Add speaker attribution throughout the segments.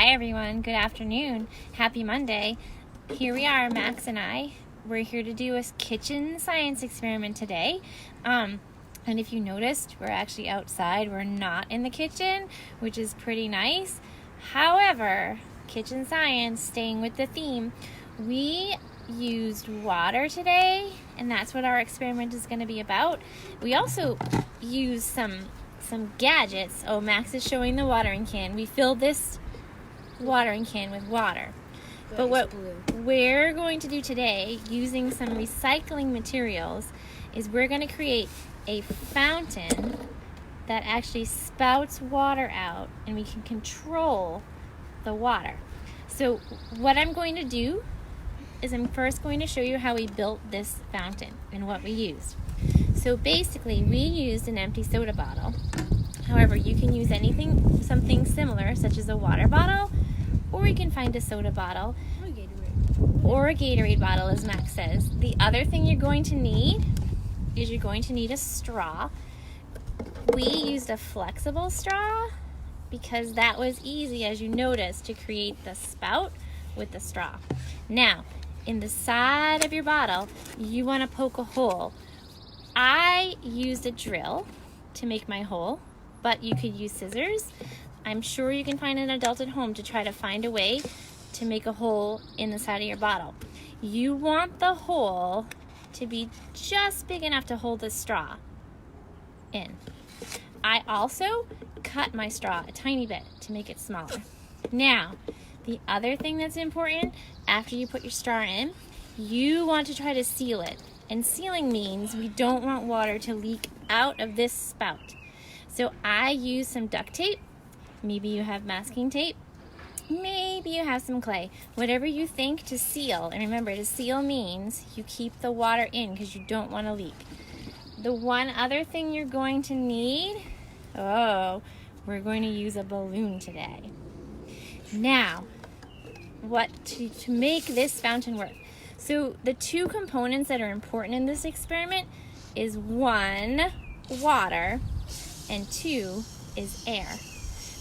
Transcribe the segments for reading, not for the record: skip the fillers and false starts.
Speaker 1: Hi everyone, good afternoon, happy Monday. Here we are, Max and I. We're here to do a kitchen science experiment today. And if you noticed, we're actually outside. We're not in the kitchen, which is pretty nice. However, kitchen science, staying with the theme, we used water today, and that's what our experiment is going to be about. We also used some gadgets. Oh, Max is showing the watering can. We filled this watering can with water. But what we're going to do today, using some recycling materials, is we're going to create a fountain that actually spouts water out, and we can control the water. So what I'm going to do is I'm first going to show you how we built this fountain and what we used. So basically, we used an empty soda bottle. However, you can use something similar, such as a water bottle, or you can find a soda bottle, or a Gatorade bottle, as Max says. The other thing you're going to need is a straw. We used a flexible straw because that was easy, as you noticed, to create the spout with the straw. Now, in the side of your bottle, you want to poke a hole. I used a drill to make my hole, but you could use scissors. I'm sure you can find an adult at home to try to find a way to make a hole in the side of your bottle. You want the hole to be just big enough to hold the straw in. I also cut my straw a tiny bit to make it smaller. Now, the other thing that's important, after you put your straw in, you want to try to seal it. And sealing means we don't want water to leak out of this spout. So I use some duct tape. Maybe you have masking tape. Maybe you have some clay. Whatever you think to seal. And remember, to seal means you keep the water in because you don't want to leak. The one other thing you're going to need, we're going to use a balloon today. Now, to make this fountain work. So the two components that are important in this experiment is 1, water, and 2 is air.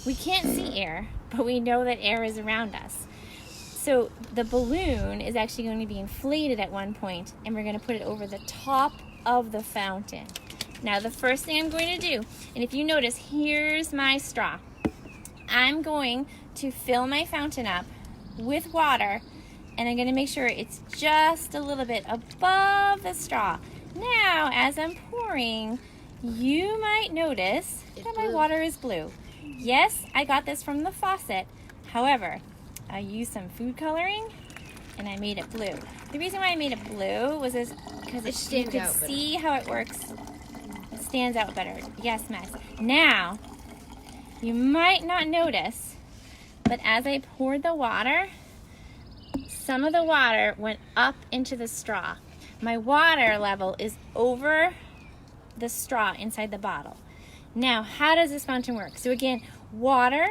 Speaker 1: We can't see air, but we know that air is around us. So the balloon is actually going to be inflated at one point, and we're going to put it over the top of the fountain. Now the first thing I'm going to do, and if you notice, here's my straw. I'm going to fill my fountain up with water, and I'm going to make sure it's just a little bit above the straw. Now, as I'm pouring, you might notice that my water is blue. Yes, I got this from the faucet. However, I used some food coloring, and I made it blue. The reason why I made it blue was because you could see how it works. It stands out better. Yes, Max. Now, you might not notice, but as I poured the water, some of the water went up into the straw. My water level is over the straw inside the bottle. Now, how does this fountain work? So again, water,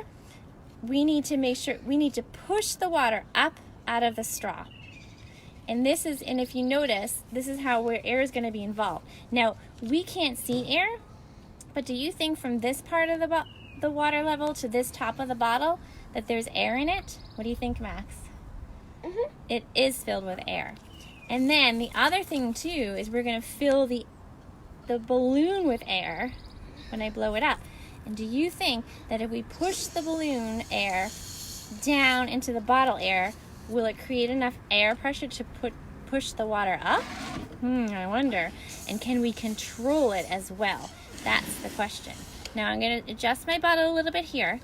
Speaker 1: we need to push the water up out of the straw. And if you notice, this is where air is going to be involved. Now, we can't see air, but do you think from this part of the water level to this top of the bottle that there's air in it? What do you think, Max? Mm-hmm. It is filled with air. And then the other thing too is we're going to fill the balloon with air when I blow it up. And do you think that if we push the balloon air down into the bottle air, will it create enough air pressure to push the water up? I wonder. And can we control it as well? That's the question. Now I'm going to adjust my bottle a little bit here.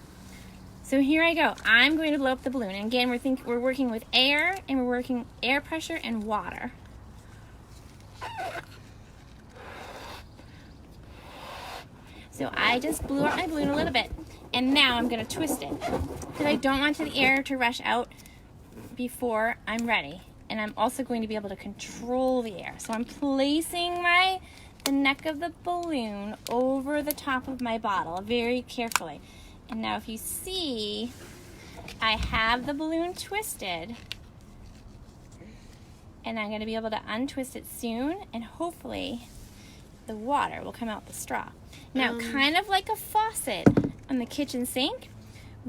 Speaker 1: So here I go. I'm going to blow up the balloon. And again, we're working with air, and we're working air pressure and water. So I just blew up my balloon a little bit. And now I'm going to twist it, because I don't want the air to rush out before I'm ready. And I'm also going to be able to control the air. So I'm placing the neck of the balloon over the top of my bottle very carefully. And now if you see, I have the balloon twisted, and I'm going to be able to untwist it soon, and hopefully the water will come out the straw. Now, kind of like a faucet on the kitchen sink,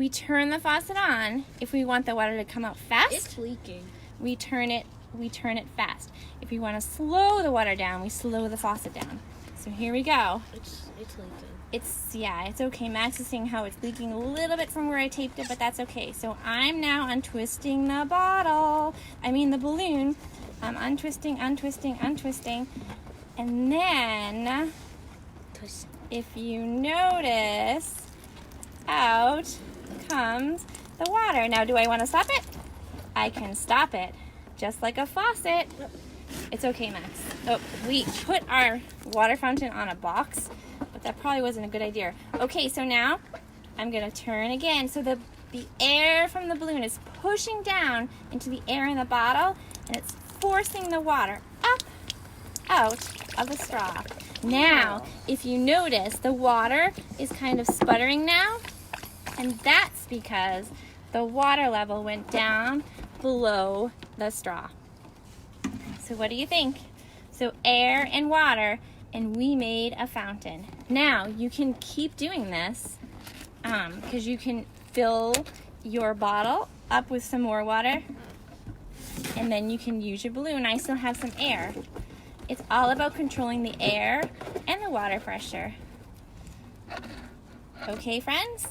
Speaker 1: we turn the faucet on if we want the water to come out fast.
Speaker 2: It's leaking.
Speaker 1: We turn it fast. If we want to slow the water down, we slow the faucet down. So here we go.
Speaker 2: It's leaking.
Speaker 1: It's okay. Max is seeing how it's leaking a little bit from where I taped it, but that's okay. So I'm now untwisting the the balloon. I'm untwisting. And then,
Speaker 2: Twist.
Speaker 1: if you notice, out comes the water. Now, do I want to stop it? I can stop it, just like a faucet. It's okay, Max. Oh, we put our water fountain on a box, but that probably wasn't a good idea. Okay, so now I'm going to turn again. So the air from the balloon is pushing down into the air in the bottle, and it's forcing the water up out of the straw. Now, if you notice, the water is kind of sputtering now, and that's because the water level went down below the straw. So what do you think? So air and water, and we made a fountain. Now, you can keep doing this because you can fill your bottle up with some more water, and then you can use your balloon. I still have some air. It's all about controlling the air and the water pressure. Okay, friends?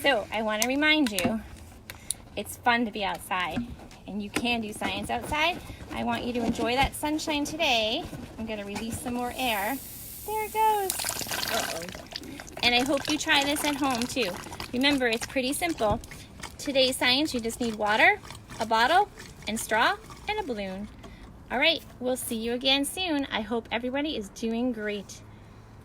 Speaker 1: So I want to remind you, it's fun to be outside, and you can do science outside. I want you to enjoy that sunshine today. I'm going to release some more air. There it goes.
Speaker 2: Uh-oh.
Speaker 1: And I hope you try this at home too. Remember, it's pretty simple. Today's science, you just need water, a bottle, and straw, and a balloon. All right, we'll see you again soon. I hope everybody is doing great.